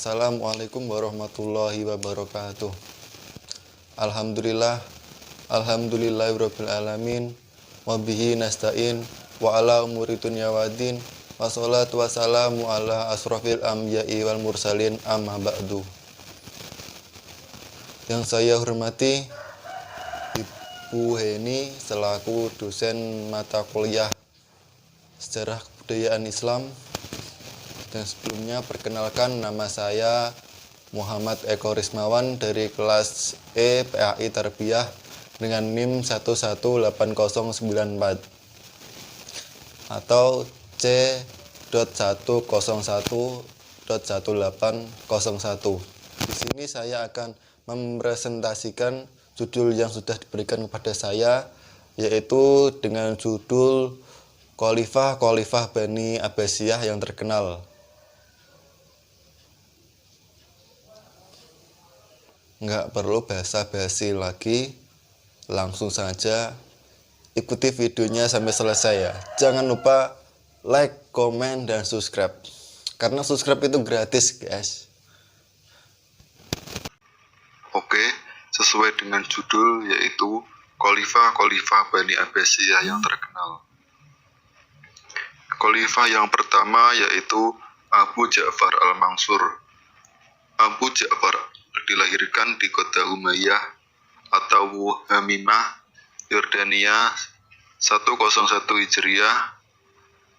Assalamualaikum warahmatullahi wabarakatuh. Alhamdulillahirabbil alamin. Wabihi nasta'in wa ala umuri dunya waddin. Wassalatu wassalamu ala asrofil anbiya'i wal mursalin, amma ba'du. Yang saya hormati Ibu Heni selaku dosen mata kuliah Sejarah Kebudayaan Islam. Dan sebelumnya perkenalkan, nama saya Muhammad Eko Rismawan dari kelas E PAI Tarbiyah dengan NIM 118094 atau C.101.1801. Di sini saya akan mempresentasikan judul yang sudah diberikan kepada saya, yaitu dengan judul Khalifah Bani Abbasiyah yang terkenal. Nggak perlu basa-basi lagi, langsung saja ikuti videonya sampai selesai ya. Jangan lupa like, komen, dan subscribe, karena subscribe itu gratis, guys. Oke, sesuai dengan judul, yaitu Khalifah Bani Abbasiyah yang terkenal. Khalifah yang pertama yaitu Abu Ja'far al-Mansur. Abu Ja'far dilahirkan di kota Umayyah atau Hamimah, Yordania 101 Hijriah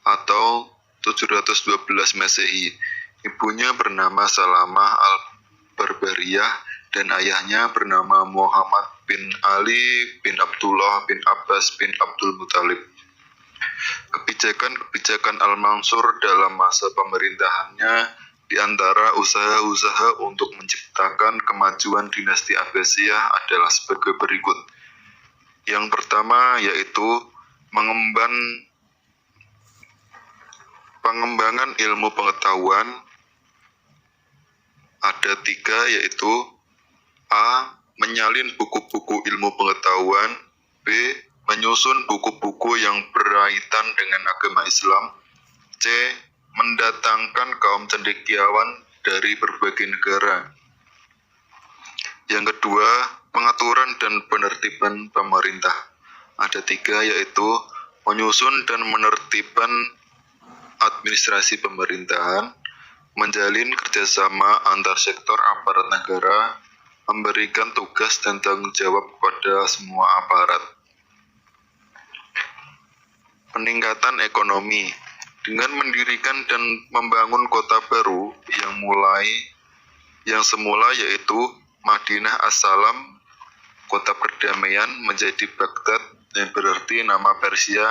atau 712 Masehi. Ibunya bernama Salamah al-Barbariyah dan ayahnya bernama Muhammad bin Ali bin Abdullah bin Abbas bin Abdul Muthalib. Kebijakan Al-Mansur dalam masa pemerintahannya di antara usaha-usaha untuk menciptakan kemajuan dinasti Abbasiyah adalah sebagai berikut. Yang pertama yaitu pengembangan ilmu pengetahuan. Ada 3, yaitu A. Menyalin buku-buku ilmu pengetahuan. B. Menyusun buku-buku yang berkaitan dengan agama Islam. C. Mendatangkan kaum cendekiawan dari berbagai negara. Yang kedua, pengaturan dan penertiban pemerintah. Ada 3, yaitu menyusun dan menertibkan administrasi pemerintahan, menjalin kerjasama antar sektor aparat negara, memberikan tugas dan tanggung jawab kepada semua aparat. Peningkatan ekonomi dengan mendirikan dan membangun kota baru yang semula yaitu Madinah As-Salam, kota perdamaian, menjadi Baghdad yang berarti nama Persia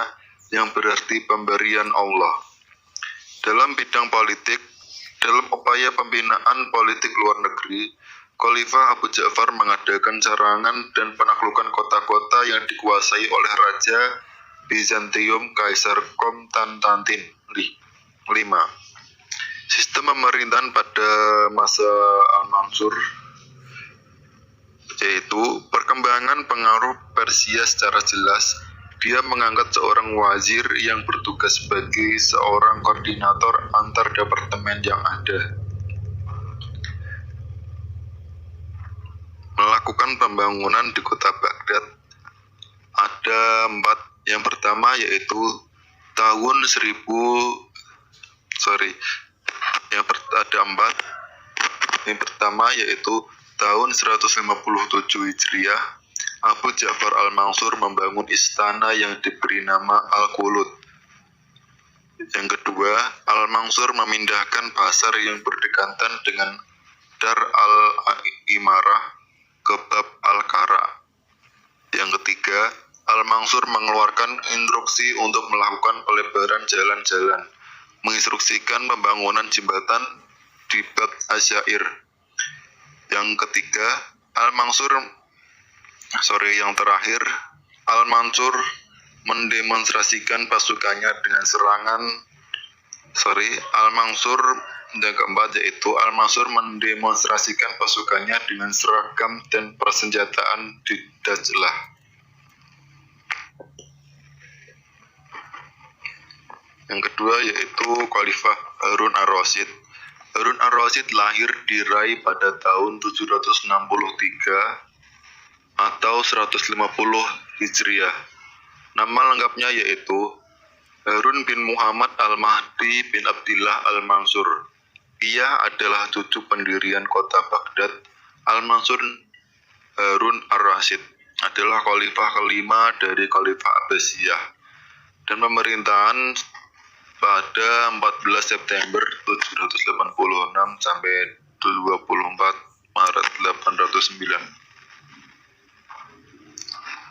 yang berarti pemberian Allah. Dalam bidang politik, dalam upaya pembinaan politik luar negeri, Khalifah Abu Ja'far mengadakan serangan dan penaklukan kota-kota yang dikuasai oleh Raja Bizantium Kaisar Konstantin V. Sistem pemerintahan pada masa Al-Mansur yaitu perkembangan pengaruh Persia secara jelas. Dia mengangkat seorang wazir yang bertugas sebagai seorang koordinator antar departemen yang ada. Melakukan pembangunan di kota Baghdad. Ada 4. Yang pertama yaitu ada 4. Yang pertama yaitu tahun 157 Hijriah, Abu Ja'far al-Mansur membangun istana yang diberi nama Al-Qulud. Yang kedua, Al-Mansur memindahkan pasar yang berdekatan dengan Dar al-Imarah ke Bab al-Kara. Yang ketiga, Al-Mansur mengeluarkan instruksi untuk melakukan pelebaran jalan-jalan, menginstruksikan pembangunan jembatan di Bab Asyair. Yang ketiga, Al-Mansur mendemonstrasikan pasukannya dengan yang keempat yaitu Al-Mansur mendemonstrasikan pasukannya dengan seragam dan persenjataan di Dajlah. Yang kedua yaitu Khalifah Harun ar-Rasyid. Harun ar-Rasyid lahir di Rai pada tahun 763 atau 150 Hijriah. Nama lengkapnya yaitu Harun bin Muhammad al-Mahdi bin Abdillah al-Mansur. Ia adalah cucu pendirian kota Baghdad. Al-Mansur Harun ar-Rasyid adalah khalifah kelima dari Khalifah Abbasiyah dan pemerintahan pada 14 September 786 sampai 24 Maret 809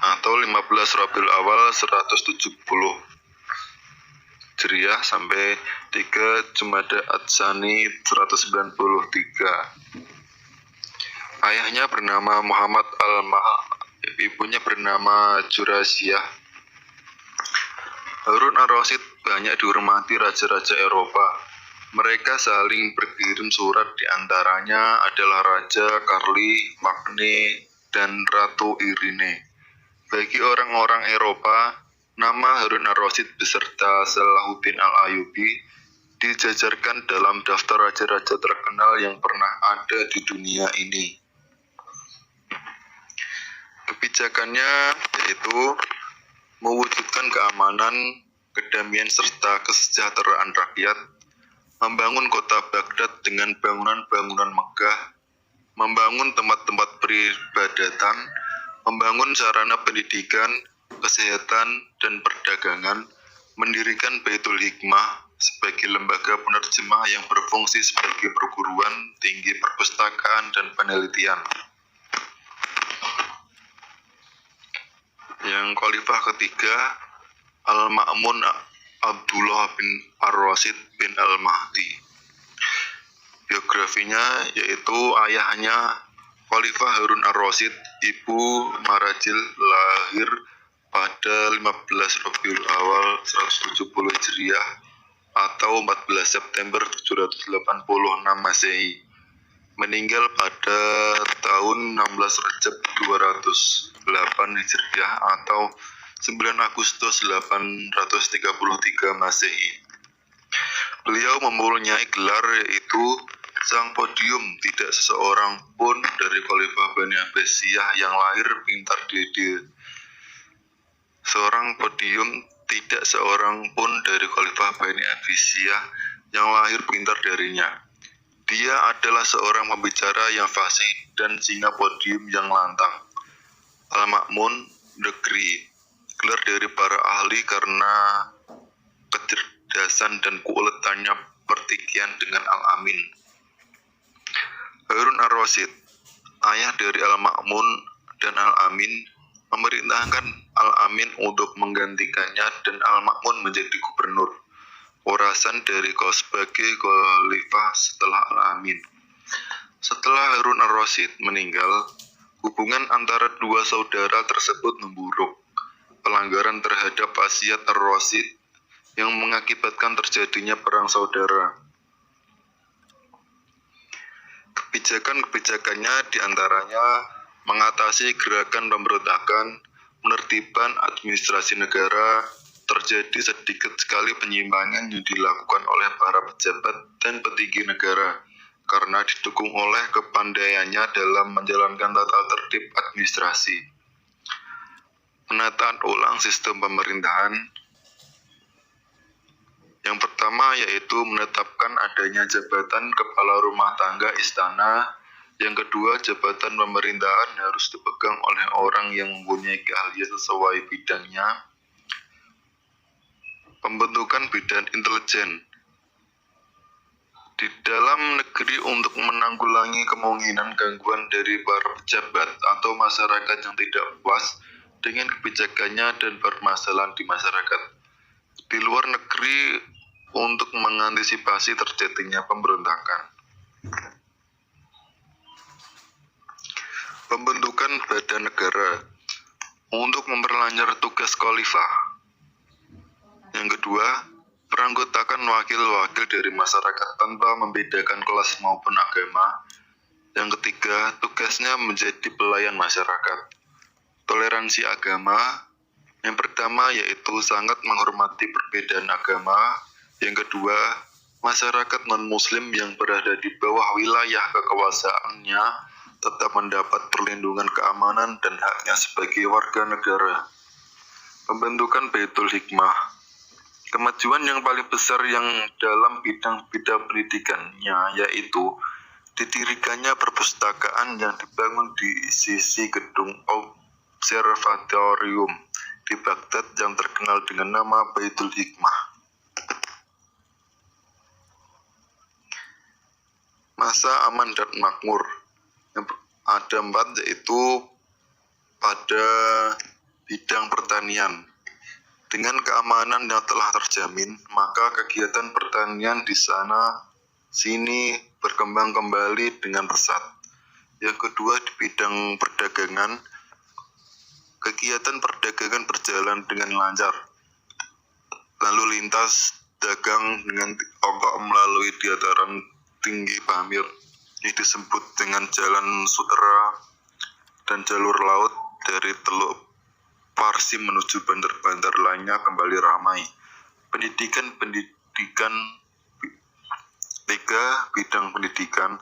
atau 15 Rabiul Awal 170 Hijriah sampai 3 Jumada Ats-Tsani 193. Ayahnya bernama Muhammad ibunya bernama Jurasiyah. Harun ar-Rasyid banyak dihormati raja-raja Eropa. Mereka saling berkirim surat, diantaranya adalah Raja Karli, Magne, dan Ratu Irene. Bagi orang-orang Eropa, nama Harun ar-Rasyid beserta Salahuddin al-Ayyubi dijajarkan dalam daftar raja-raja terkenal yang pernah ada di dunia ini. Kebijakannya yaitu mewujudkan keamanan, kedamaian serta kesejahteraan rakyat, membangun kota Baghdad dengan bangunan-bangunan megah, membangun tempat-tempat peribadatan, membangun sarana pendidikan, kesehatan, dan perdagangan, mendirikan Baitul Hikmah sebagai lembaga penerjemah yang berfungsi sebagai perguruan tinggi perpustakaan dan penelitian. Yang khalifah ketiga, Al-Ma'mun Abdullah bin ar-Rasyid bin al-Mahdi. Biografinya yaitu ayahnya Khalifah Harun ar-Rasyid, ibu Marajil, lahir pada 15 Rabiul Awal 170 Hijriah atau 14 September 786 Masehi. Meninggal pada tahun 16 Rajab 208 Hijriah atau 9 Agustus 833 Masehi. Beliau mempunyai gelar yaitu Sang Podium. Tidak seseorang pun dari Khalifah Bani Abbasiyah yang lahir pintar dede. Seorang podium, tidak seorang pun dari Khalifah Bani Abbasiyah yang lahir pintar darinya. Dia adalah seorang pembicara yang fasih dan singa podium yang lantang. Al-Ma'mun negeri, gelar dari para ahli karena kecerdasan dan keuletannya pertikaian dengan Al-Amin. Harun ar-Rasyid, ayah dari Al-Ma'mun dan Al-Amin, memerintahkan Al-Amin untuk menggantikannya dan Al-Ma'mun menjadi gubernur Khorasan dari sebagai khalifah setelah Al-Amin. Setelah Harun ar-Rasyid meninggal, hubungan antara dua saudara tersebut memburuk. Pelanggaran terhadap wasiat ar-Rasyid yang mengakibatkan terjadinya perang saudara. Kebijakan-kebijakannya diantaranya mengatasi gerakan pemberontakan, penertiban administrasi negara. Terjadi sedikit sekali penyimpangan yang dilakukan oleh para pejabat dan petinggi negara karena didukung oleh kepandaiannya dalam menjalankan tata tertib administrasi. Penataan ulang sistem pemerintahan. Yang pertama yaitu menetapkan adanya jabatan kepala rumah tangga istana. Yang kedua, jabatan pemerintahan harus dipegang oleh orang yang mempunyai keahlian sesuai bidangnya. Pembentukan Badan Intelijen di dalam negeri untuk menanggulangi kemungkinan gangguan dari para pejabat atau masyarakat yang tidak puas dengan kebijakannya dan permasalahan di masyarakat. Di luar negeri untuk mengantisipasi terjadinya pemberontakan. Pembentukan badan negara untuk memperlancar tugas khalifah. Yang kedua, peranggotakan wakil-wakil dari masyarakat tanpa membedakan kelas maupun agama. Yang ketiga, tugasnya menjadi pelayan masyarakat. Toleransi agama. Yang pertama yaitu sangat menghormati perbedaan agama. Yang kedua, Masyarakat non-muslim yang berada di bawah wilayah kekuasaannya tetap mendapat perlindungan keamanan dan haknya sebagai warga negara. Pembentukan Baitul Hikmah. Kemajuan yang paling besar yang dalam bidang-bidang pendidikannya yaitu didirikannya perpustakaan yang dibangun di sisi gedung observatorium di Baghdad yang terkenal dengan nama Baitul Hikmah. Masa aman dan makmur. Ada 4, yaitu pada bidang pertanian. Dengan keamanan yang telah terjamin, maka kegiatan pertanian di sana sini berkembang kembali dengan pesat. Yang kedua, di bidang perdagangan, kegiatan perdagangan berjalan dengan lancar. Lalu lintas dagang dengan ongkok melalui dataran tinggi Pamir yang disebut dengan Jalan Sutera dan jalur laut dari Teluk Parsi menuju bandar-bandar lainnya kembali ramai. Pendidikan. 3. Bidang pendidikan.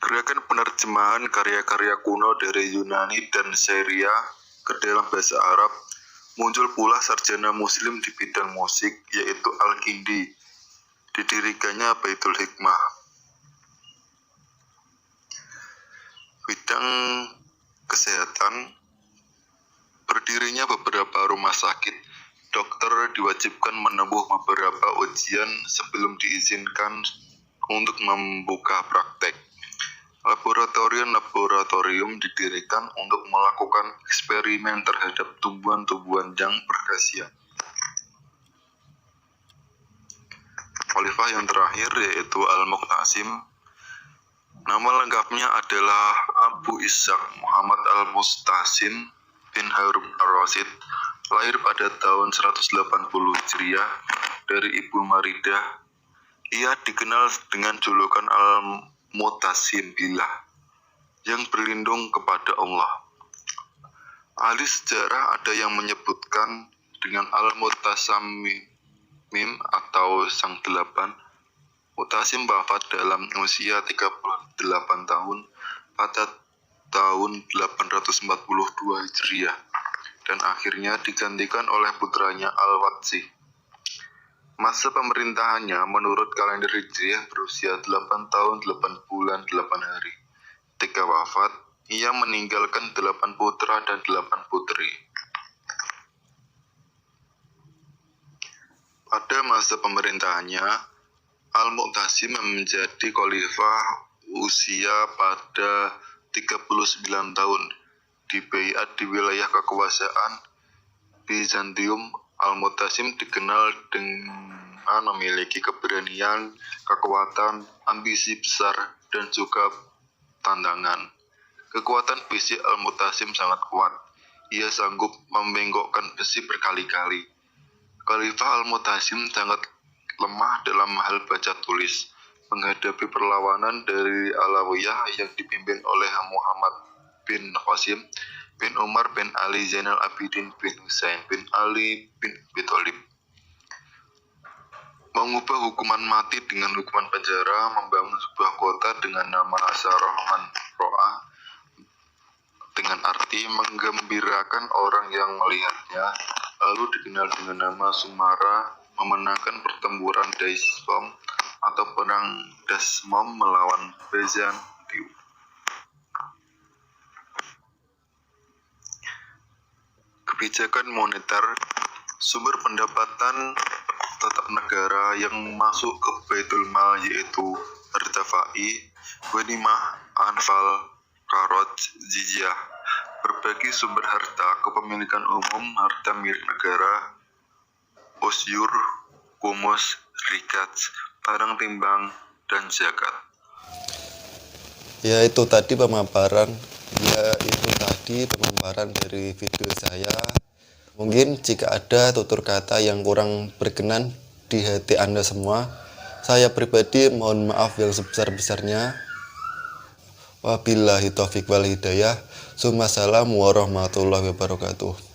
Gerakan penerjemahan karya-karya kuno dari Yunani dan Syria ke dalam bahasa Arab. Muncul pula sarjana muslim di bidang musik, yaitu Al-Kindi. Didirikannya Baitul Hikmah. Bidang kesehatan. Berdirinya beberapa rumah sakit. Dokter diwajibkan menempuh beberapa ujian sebelum diizinkan untuk membuka praktek. Laboratorium didirikan untuk melakukan eksperimen terhadap tumbuhan-tumbuhan yang berkhasiat. Khalifah yang terakhir yaitu Al-Muqtasim. Nama lengkapnya adalah Abu Ishaq Muhammad Al-Muqtasim bin Harun Ar-Rasyid, lahir pada tahun 180 Hijriah dari Ibu Maridah. Ia dikenal dengan julukan Al-Muqtasim Billah, yang berlindung kepada Allah. Ahli sejarah ada yang menyebutkan dengan Al-Muqtasim atau Sang Delapan. Muqtasim wafat dalam usia 38 tahun pada tahun 842 Hijriah dan akhirnya digantikan oleh putranya Al-Watsi. Masa pemerintahannya menurut kalender Hijriah berusia 8 tahun 8 bulan 8 hari. Ketika wafat, ia meninggalkan 8 putra dan 8 putri. Pada masa pemerintahannya, Al-Muqtasim menjadi khalifah usia pada 39 tahun. Di baiat di wilayah kekuasaan Bizantium, Al-Muqtasim dikenal dengan memiliki keberanian, kekuatan, ambisi besar, dan juga tantangan. Kekuatan fisik Al-Muqtasim sangat kuat. Ia sanggup membengkokkan besi berkali-kali. Khalifah Al-Muqtasim sangat lemah dalam hal baca tulis, menghadapi perlawanan dari Alawiyah yang dipimpin oleh Muhammad bin Qasim bin Umar bin Ali Zainal Abidin bin Husain bin Ali bin Abi Thalib. Mengubah hukuman mati dengan hukuman penjara, membangun sebuah kota dengan nama Asarahman Ro'ah dengan arti menggembirakan orang yang melihatnya, lalu dikenal dengan nama Sumara, memenangkan pertempuran Daismom atau perang Dasmom melawan Bizantium. Kebijakan moneter. Sumber pendapatan tetap negara yang masuk ke Baitul Mal yaitu harta fai, ghanimah, anfal, karot, jizyah. Berbagai sumber harta, kepemilikan umum, harta milik negara, usyur, kumus, rikat, barang timbang, dan zakat. Ya itu tadi pemaparan dari video saya. Mungkin jika ada tutur kata yang kurang berkenan di hati Anda semua, saya pribadi mohon maaf yang sebesar-besarnya. Wabillahi taufiq wal hidayah. Assalamualaikum warahmatullahi wabarakatuh.